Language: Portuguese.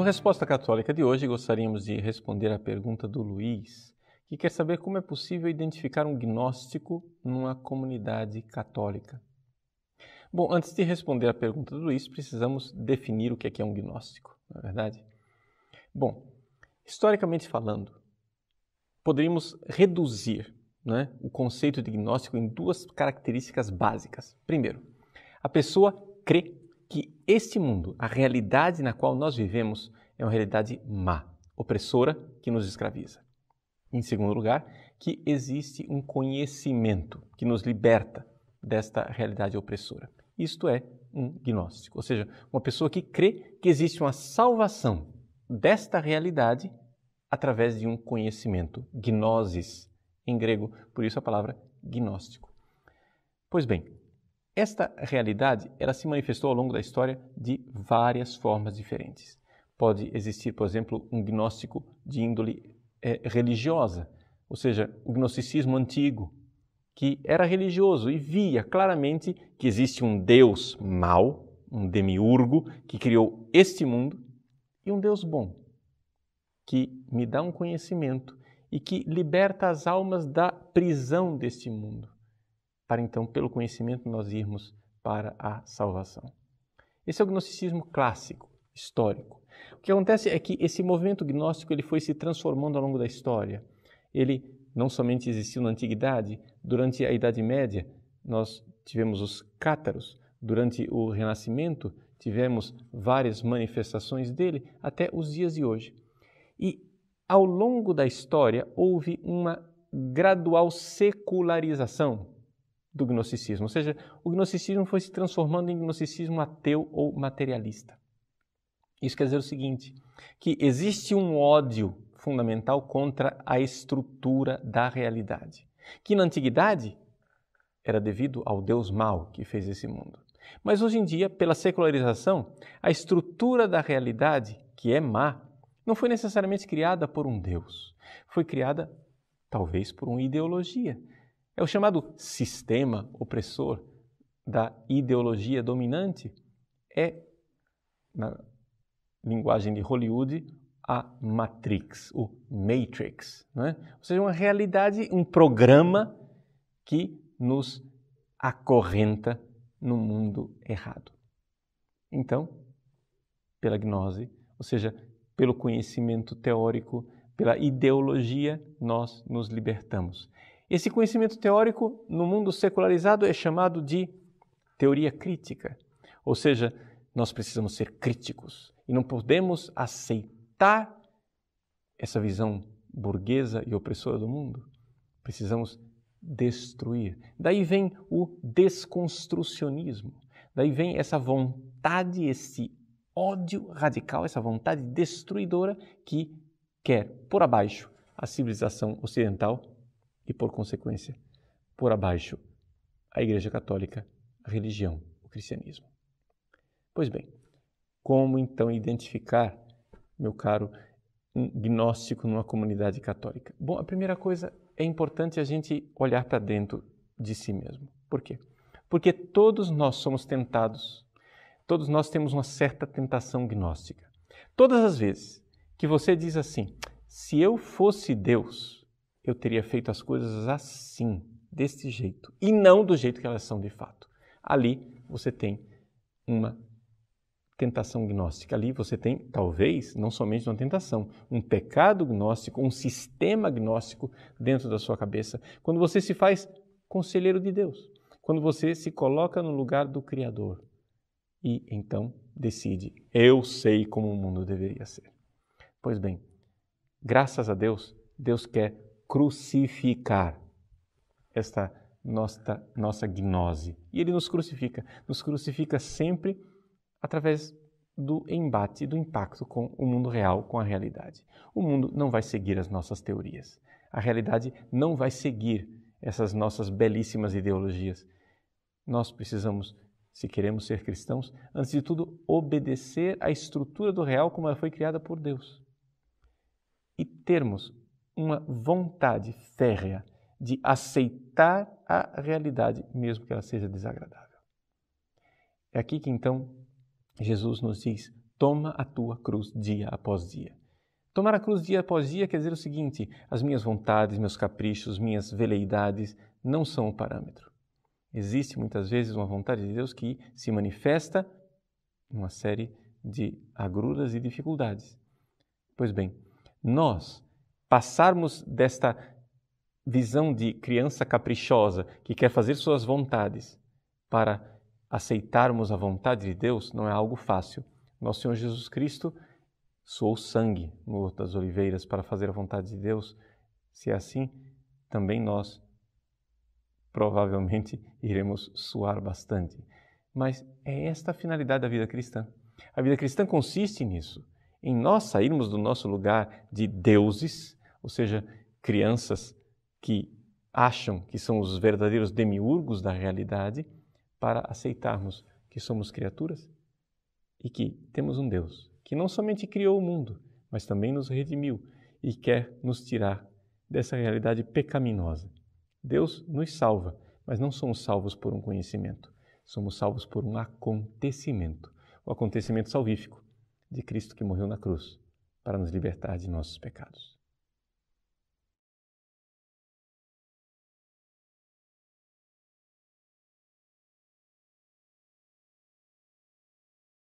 Resposta Católica de hoje, gostaríamos de responder à pergunta do Luiz, que quer saber como é possível identificar um gnóstico numa comunidade católica. Bom, antes de responder à pergunta do Luiz, precisamos definir o que é um gnóstico, não é verdade? Bom, historicamente falando, poderíamos reduzir, o conceito de gnóstico em duas características básicas. Primeiro, a pessoa crê que este mundo, a realidade na qual nós vivemos, é uma realidade má, opressora, que nos escraviza. Em segundo lugar, que existe um conhecimento que nos liberta desta realidade opressora. Isto é um gnóstico, ou seja, uma pessoa que crê que existe uma salvação desta realidade através de um conhecimento, gnosis, em grego, por isso a palavra gnóstico. Pois bem, esta realidade ela se manifestou ao longo da história de várias formas diferentes. Pode existir, por exemplo, um gnóstico de índole religiosa, ou seja, o gnosticismo antigo, que era religioso e via claramente que existe um Deus mau, um demiurgo, que criou este mundo, e um Deus bom, que me dá um conhecimento e que liberta as almas da prisão deste mundo, para então, pelo conhecimento, nós irmos para a salvação. Esse é o gnosticismo clássico, histórico. O que acontece é que esse movimento gnóstico ele foi se transformando ao longo da história. Ele não somente existiu na Antiguidade, durante a Idade Média nós tivemos os cátaros, durante o Renascimento tivemos várias manifestações dele até os dias de hoje. E ao longo da história houve uma gradual secularização do gnosticismo, ou seja, o gnosticismo foi se transformando em gnosticismo ateu ou materialista. Isso quer dizer o seguinte, que existe um ódio fundamental contra a estrutura da realidade, que na antiguidade era devido ao Deus mau que fez esse mundo. Mas hoje em dia, pela secularização, a estrutura da realidade, que é má, não foi necessariamente criada por um Deus, foi criada talvez por uma ideologia. É o chamado sistema opressor da ideologia dominante. É, na linguagem de Hollywood, a Matrix, o Matrix. Não é? Ou seja, uma realidade, um programa que nos acorrenta no mundo errado. Então, pela gnose, ou seja, pelo conhecimento teórico, pela ideologia, nós nos libertamos. Esse conhecimento teórico, no mundo secularizado, é chamado de teoria crítica. Ou seja, nós precisamos ser críticos e não podemos aceitar essa visão burguesa e opressora do mundo. Precisamos destruir. Daí vem o desconstrucionismo. Daí vem essa vontade, esse ódio radical, essa vontade destruidora que quer pôr abaixo a civilização ocidental e, por consequência, pôr abaixo a Igreja Católica, a religião, o cristianismo. Pois bem, como então identificar, meu caro, um gnóstico numa comunidade católica? Bom, a primeira coisa é importante a gente olhar para dentro de si mesmo. Por quê? Porque todos nós somos tentados, todos nós temos uma certa tentação gnóstica. Todas as vezes que você diz assim, se eu fosse Deus, eu teria feito as coisas assim, deste jeito, e não do jeito que elas são de fato. Ali você tem uma tentação gnóstica. Ali você tem, talvez, não somente uma tentação, um pecado gnóstico, um sistema gnóstico dentro da sua cabeça. Quando você se faz conselheiro de Deus, quando você se coloca no lugar do Criador e então decide, eu sei como o mundo deveria ser. Pois bem, graças a Deus, Deus quer crucificar esta nossa gnose. E Ele nos crucifica sempre através do embate, do impacto com o mundo real, com a realidade. O mundo não vai seguir as nossas teorias. A realidade não vai seguir essas nossas belíssimas ideologias. Nós precisamos, se queremos ser cristãos, antes de tudo, obedecer à estrutura do real como ela foi criada por Deus. E termos uma vontade férrea de aceitar a realidade, mesmo que ela seja desagradável. É aqui que então Jesus nos diz, toma a tua cruz dia após dia. Tomar a cruz dia após dia quer dizer o seguinte: as minhas vontades, meus caprichos, minhas veleidades não são o parâmetro. Existe muitas vezes uma vontade de Deus que se manifesta em uma série de agruras e dificuldades. Pois bem, nós passarmos desta visão de criança caprichosa que quer fazer suas vontades para aceitarmos a vontade de Deus não é algo fácil. Nosso Senhor Jesus Cristo suou sangue no Horto das Oliveiras para fazer a vontade de Deus. Se é assim, também nós provavelmente iremos suar bastante. Mas é esta a finalidade da vida cristã. A vida cristã consiste nisso, em nós sairmos do nosso lugar de deuses, ou seja, crianças que acham que são os verdadeiros demiurgos da realidade, para aceitarmos que somos criaturas e que temos um Deus que não somente criou o mundo, mas também nos redimiu e quer nos tirar dessa realidade pecaminosa. Deus nos salva, mas não somos salvos por um conhecimento, somos salvos por um acontecimento, o acontecimento salvífico de Cristo que morreu na cruz para nos libertar de nossos pecados.